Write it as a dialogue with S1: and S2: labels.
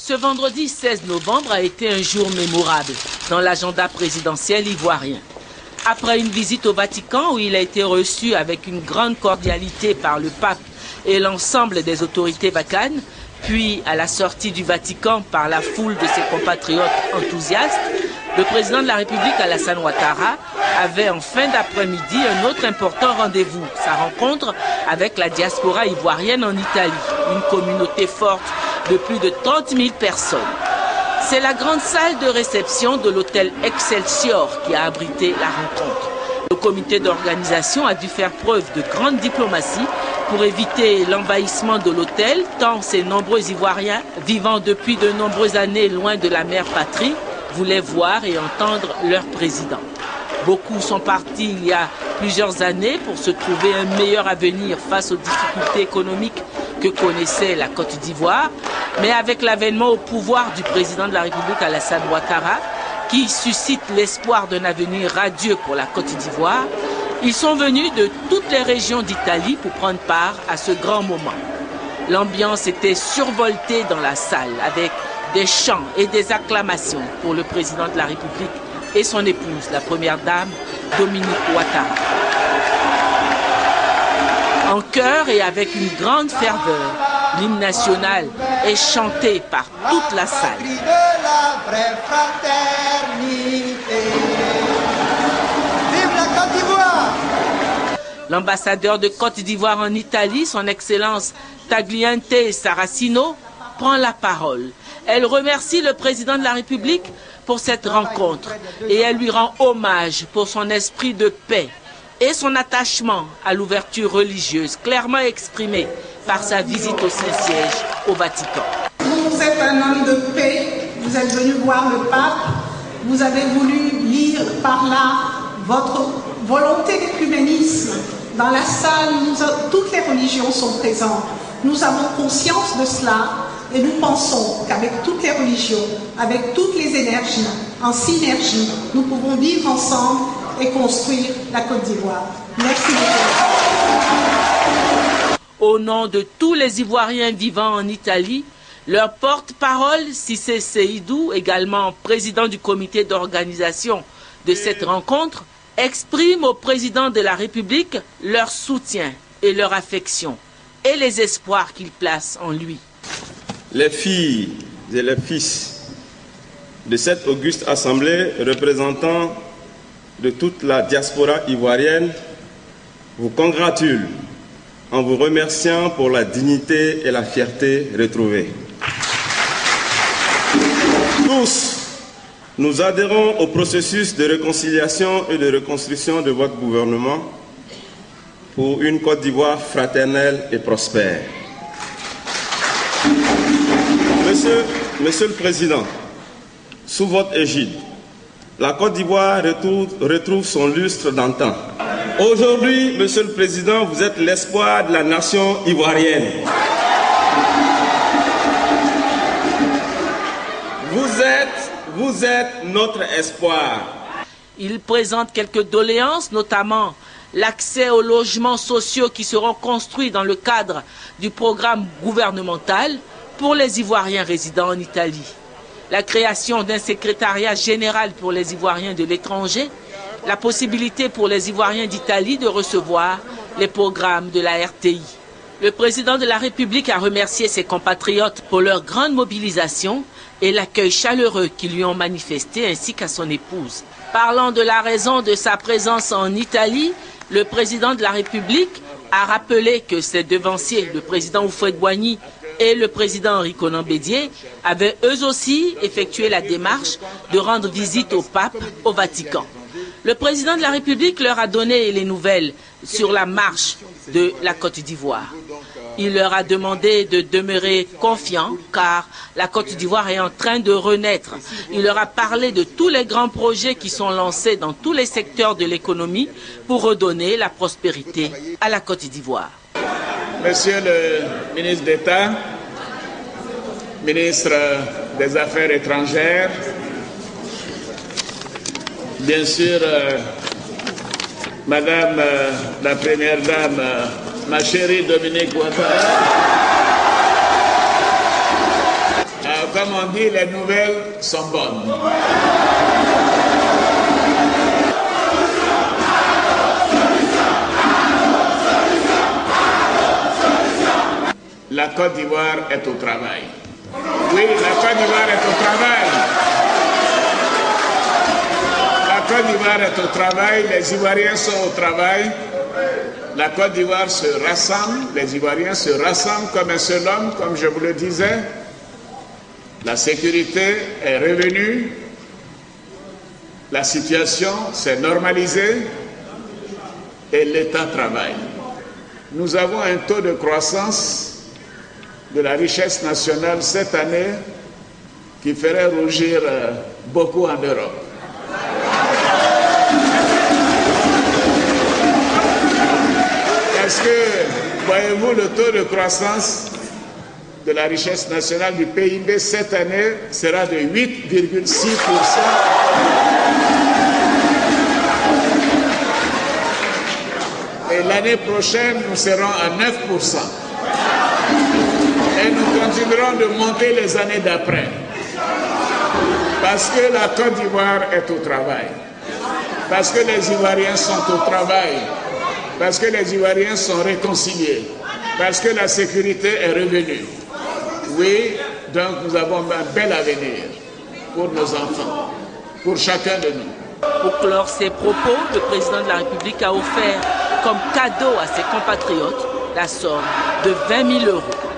S1: Ce vendredi 16 novembre a été un jour mémorable dans l'agenda présidentiel ivoirien. Après une visite au Vatican où il a été reçu avec une grande cordialité par le pape et l'ensemble des autorités vacanes, puis à la sortie du Vatican par la foule de ses compatriotes enthousiastes, le président de la République Alassane Ouattara avait en fin d'après-midi un autre important rendez-vous, sa rencontre avec la diaspora ivoirienne en Italie, une communauté forte de plus de 30 000 personnes. C'est la grande salle de réception de l'hôtel Excelsior qui a abrité la rencontre. Le comité d'organisation a dû faire preuve de grande diplomatie pour éviter l'envahissement de l'hôtel, tant ces nombreux Ivoiriens vivant depuis de nombreuses années loin de la mère patrie voulaient voir et entendre leur président. Beaucoup sont partis il y a plusieurs années pour se trouver un meilleur avenir face aux difficultés économiques que connaissait la Côte d'Ivoire, mais avec l'avènement au pouvoir du président de la République Alassane Ouattara, qui suscite l'espoir d'un avenir radieux pour la Côte d'Ivoire, ils sont venus de toutes les régions d'Italie pour prendre part à ce grand moment. L'ambiance était survoltée dans la salle avec des chants et des acclamations pour le président de la République et son épouse, la première dame, Dominique Ouattara. En chœur et avec une grande ferveur, l'hymne national est chanté par toute la salle. L'ambassadeur de Côte d'Ivoire en Italie, son Excellence Tagliente Saracino, prend la parole. Elle remercie le président de la République pour cette rencontre et elle lui rend hommage pour son esprit de paix et son attachement à l'ouverture religieuse clairement exprimée par sa visite au Saint-Siège au Vatican.
S2: Vous êtes un homme de paix, vous êtes venu voir le pape, vous avez voulu lire par là votre volonté d'écuménisme. Dans la salle, toutes les religions sont présentes. Nous avons conscience de cela et nous pensons qu'avec toutes les religions, avec toutes les énergies, en synergie, nous pouvons vivre ensemble et construire la Côte d'Ivoire. Merci beaucoup.
S1: Au nom de tous les Ivoiriens vivant en Italie, leur porte-parole, Cissé Seydou, également président du comité d'organisation de cette rencontre, exprime au président de la République leur soutien et leur affection et les espoirs qu'ils placent en lui.
S3: Les filles et les fils de cette auguste assemblée, représentant de toute la diaspora ivoirienne, vous congratulent en vous remerciant pour la dignité et la fierté retrouvées. Tous, nous adhérons au processus de réconciliation et de reconstruction de votre gouvernement pour une Côte d'Ivoire fraternelle et prospère. Monsieur le Président, sous votre égide, la Côte d'Ivoire retrouve son lustre d'antan. Aujourd'hui, Monsieur le Président, vous êtes l'espoir de la nation ivoirienne. Vous êtes notre espoir.
S1: Il présente quelques doléances, notamment l'accès aux logements sociaux qui seront construits dans le cadre du programme gouvernemental pour les Ivoiriens résidant en Italie, la création d'un secrétariat général pour les Ivoiriens de l'étranger, la possibilité pour les Ivoiriens d'Italie de recevoir les programmes de la RTI. Le président de la République a remercié ses compatriotes pour leur grande mobilisation et l'accueil chaleureux qu'ils lui ont manifesté ainsi qu'à son épouse. Parlant de la raison de sa présence en Italie, le président de la République a rappelé que ses devanciers, le président Houphouët-Boigny et le président Henri Konan Bédié, avaient eux aussi effectué la démarche de rendre visite au pape au Vatican. Le président de la République leur a donné les nouvelles sur la marche de la Côte d'Ivoire. Il leur a demandé de demeurer confiants car la Côte d'Ivoire est en train de renaître. Il leur a parlé de tous les grands projets qui sont lancés dans tous les secteurs de l'économie pour redonner la prospérité à la Côte d'Ivoire.
S4: Monsieur le ministre d'État, ministre des Affaires étrangères, bien sûr, Madame la Première Dame, ma chérie Dominique Ouattara, comme on dit, les nouvelles sont bonnes. La Côte d'Ivoire est au travail. Oui, la Côte d'Ivoire est au travail. La Côte d'Ivoire est au travail, les Ivoiriens sont au travail. La Côte d'Ivoire se rassemble, les Ivoiriens se rassemblent comme un seul homme, comme je vous le disais. La sécurité est revenue, la situation s'est normalisée et l'État travaille. Nous avons un taux de croissance de la richesse nationale cette année qui ferait rougir beaucoup en Europe. Parce que, voyez-vous, le taux de croissance de la richesse nationale du PIB cette année sera de 8,6%. Et l'année prochaine, nous serons à 9%. Et nous continuerons de monter les années d'après. Parce que la Côte d'Ivoire est au travail. Parce que les Ivoiriens sont au travail. Parce que les Ivoiriens sont réconciliés. Parce que la sécurité est revenue. Oui, donc nous avons un bel avenir pour nos enfants, pour chacun de nous.
S1: Pour clore ses propos, le président de la République a offert comme cadeau à ses compatriotes la somme de 20 000 €.